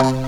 Topic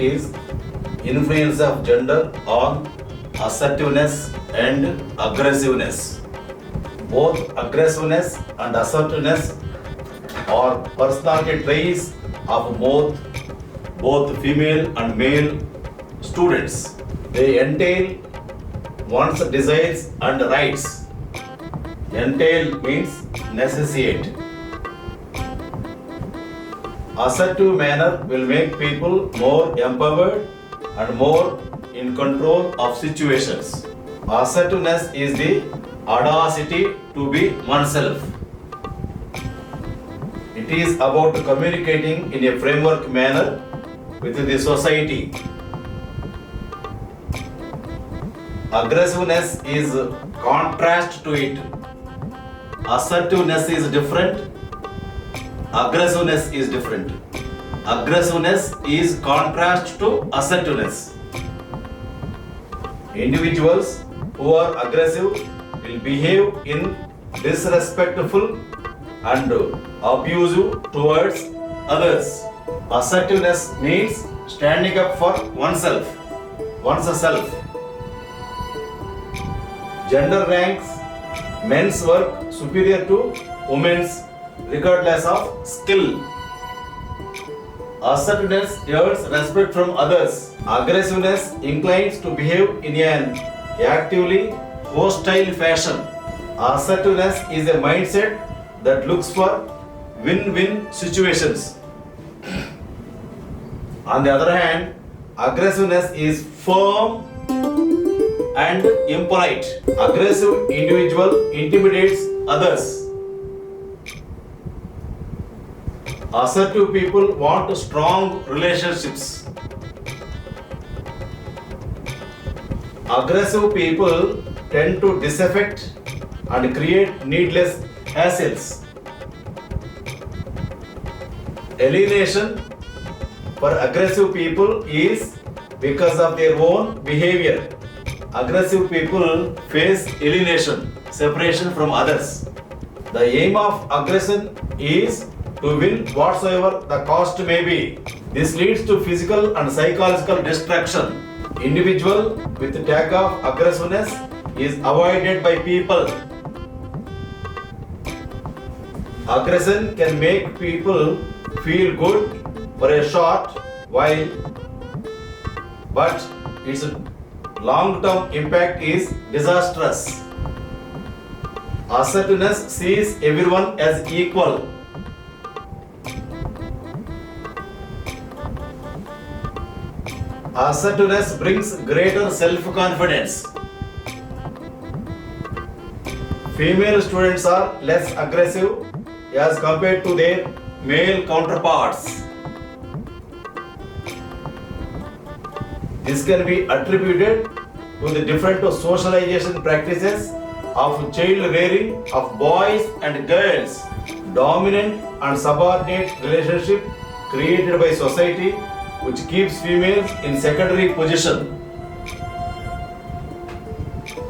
is influence of gender on assertiveness and aggressiveness. Both aggressiveness and assertiveness are personality traits of both female and male students. They entail one's desires and rights. Entail means necessitate. Assertive manner will make people more empowered and more in control of situations. Assertiveness is the audacity to be oneself. It is about communicating in a framework manner with the society. Aggressiveness is contrast to it. Assertiveness is different. Aggressiveness is different. Aggressiveness is contrast to assertiveness. Individuals who are aggressive will behave in disrespectful and abusive towards others. Assertiveness means standing up for oneself. Gender ranks men's work superior to women's regardless of skill. Assertiveness earns respect from others. Aggressiveness inclines to behave in an actively hostile fashion. Assertiveness is a mindset that looks for win-win situations. On the other hand, aggressiveness is firm and impolite. Aggressive individual intimidates others. Assertive people want strong relationships. Aggressive people tend to disaffect and create needless hassles. Alienation for aggressive people is because of their own behavior. Aggressive people face alienation, separation from others. The aim of aggression is to win whatsoever the cost may be. This leads to physical and psychological destruction. Individual with the tag of aggressiveness is avoided by people. Aggression can make people feel good for a short while, but its long-term impact is disastrous. Assertiveness sees everyone as equal. Assertiveness brings greater self-confidence. Female students are less aggressive as compared to their male counterparts. This can be attributed to the different socialization practices of child rearing of boys and girls, dominant and subordinate relationship created by society which keeps females in secondary position.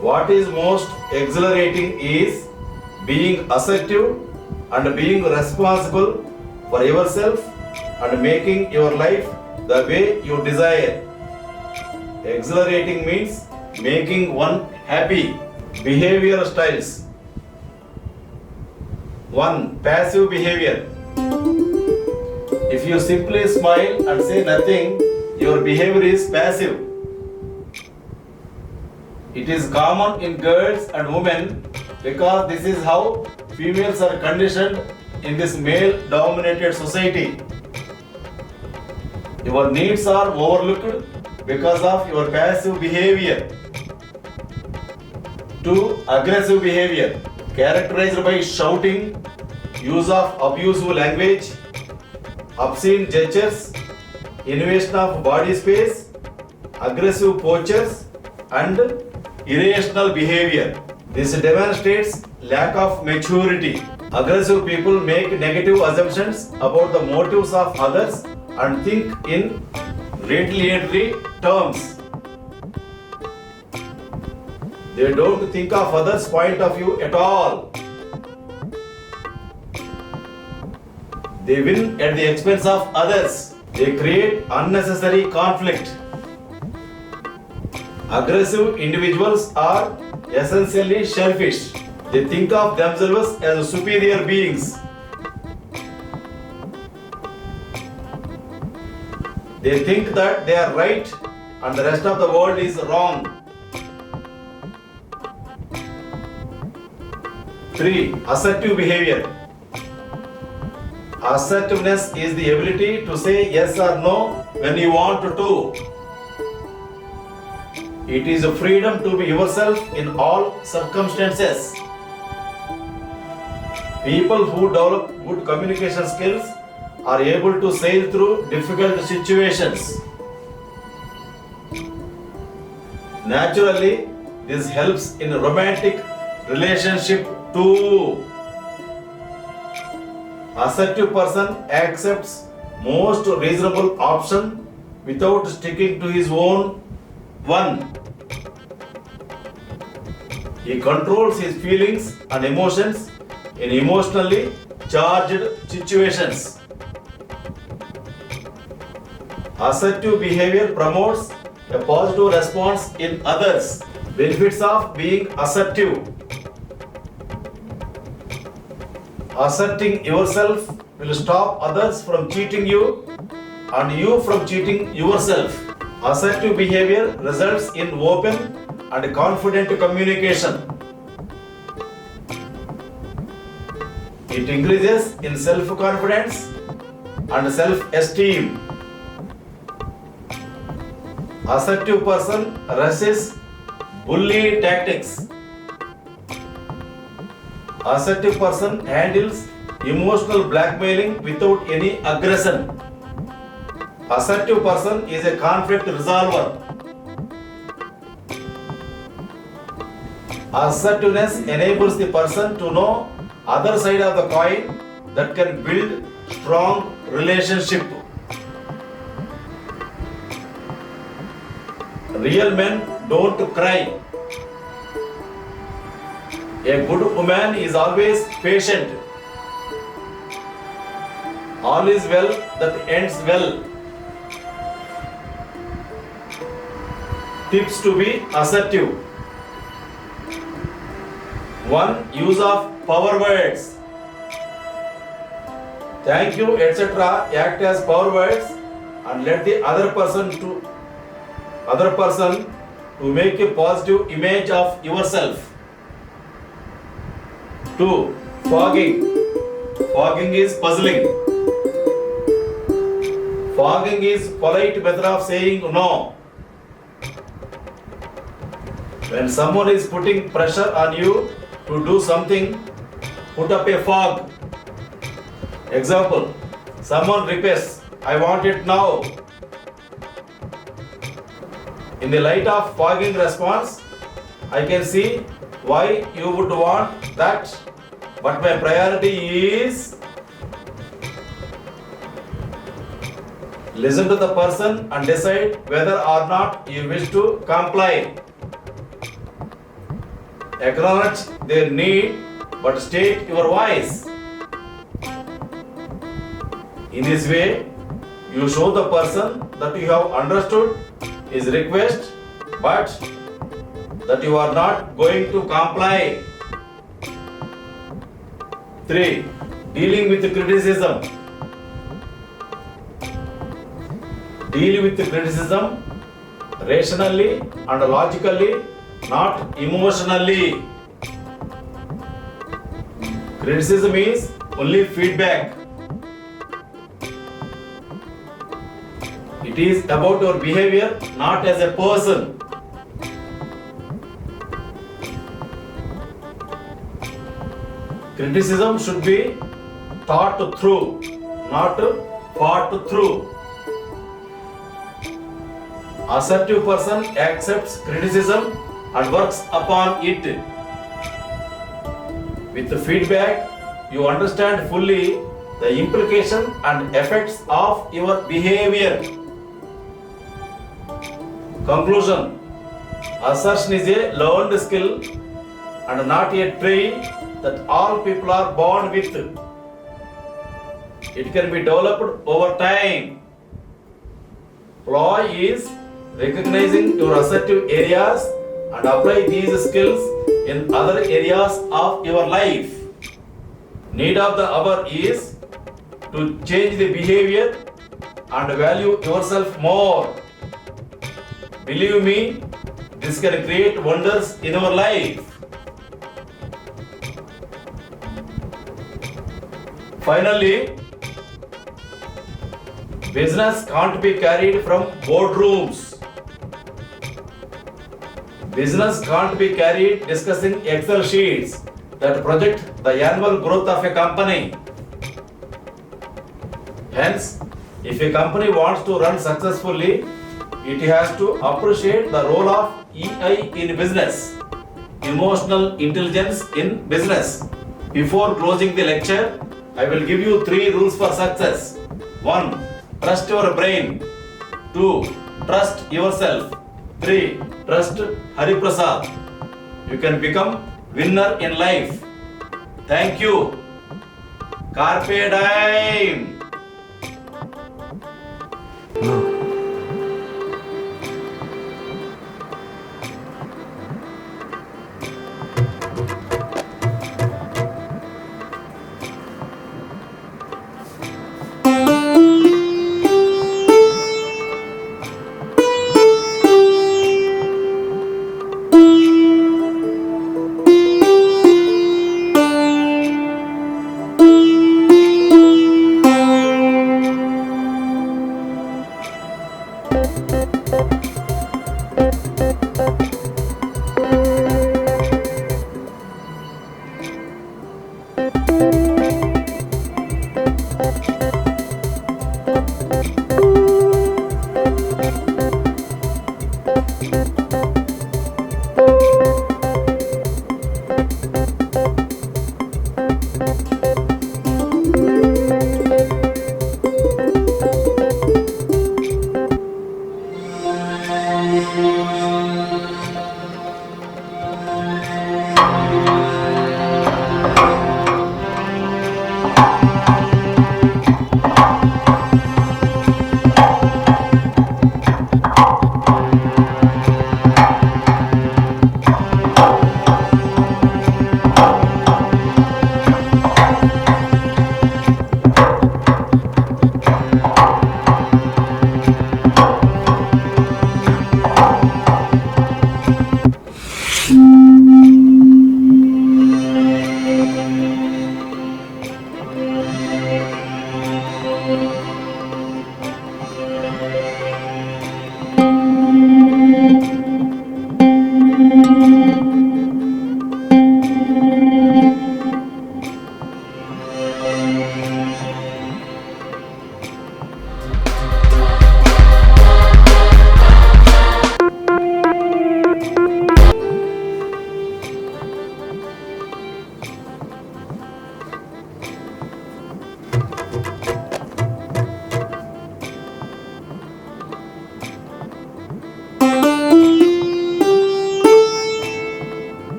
What is most exhilarating is being assertive and being responsible for yourself and making your life the way you desire. Exhilarating means making one happy. Behavior styles. 1. Passive behavior. If you simply smile and say nothing, your behavior is passive. It is common in girls and women because this is how females are conditioned in this male-dominated society. Your needs are overlooked because of your passive behavior. 2. Aggressive behavior, characterized by shouting, use of abusive language, obscene gestures, invasion of body space, aggressive postures, and irrational behavior. This demonstrates lack of maturity. Aggressive people make negative assumptions about the motives of others and think in retaliatory terms. They don't think of others' point of view at all. They win at the expense of others. They create unnecessary conflict. Aggressive individuals are essentially selfish. They think of themselves as superior beings. They think that they are right and the rest of the world is wrong. 3. Assertive behavior. Assertiveness is the ability to say yes or no when you want to. It is a freedom to be yourself in all circumstances. People who develop good communication skills are able to sail through difficult situations. Naturally, this helps in a romantic relationship too. Assertive person accepts most reasonable option without sticking to his own one. He controls his feelings and emotions in emotionally charged situations. Assertive behavior promotes a positive response in others. Benefits of being assertive. Asserting yourself will stop others from cheating you and you from cheating yourself. Assertive behavior results in open and confident communication. It increases in self-confidence and self-esteem. Assertive person resists bully tactics. Assertive person handles emotional blackmailing without any aggression. Assertive person is a conflict resolver. Assertiveness enables the person to know other side of the coin that can build strong relationship. Real men don't cry. A good woman is always patient. All is well that ends well. Tips to be assertive. 1. Use of power words. Thank you, etc. act as power words and let the other person to make a positive image of yourself. 2. Fogging. Fogging is puzzling. Fogging is polite method of saying no. When someone is putting pressure on you to do something, put up a fog. Example, someone requests, I want it now. In the light of fogging response, I can see why you would want that, but my priority is. Listen to the person and decide whether or not you wish to comply. Acknowledge their need but state your voice. In this way, you show the person that you have understood his request but that you are not going to comply. 3. Dealing with criticism. Deal with criticism rationally and logically, not emotionally. Criticism is only feedback. It is about your behavior, not as a person. Criticism should be thought through, not fought through. Assertive person accepts criticism and works upon it. With the feedback, you understand fully the implication and effects of your behavior. Conclusion. Assertion is a learned skill and not a trait that all people are born with. It can be developed over time. Ploy is recognizing your assertive areas and apply these skills in other areas of your life. Need of the hour is to change the behavior and value yourself more. Believe me, this can create wonders in your life. Finally, business can't be carried from boardrooms. Business can't be carried discussing Excel sheets that project the annual growth of a company. Hence, if a company wants to run successfully, it has to appreciate the role of EI in business, emotional intelligence in business. Before closing the lecture, I will give you 3 rules for success. 1. Trust your brain. 2. Trust yourself. 3. Trust Hari Prasad. You can become winner in life. Thank you. Carpe diem.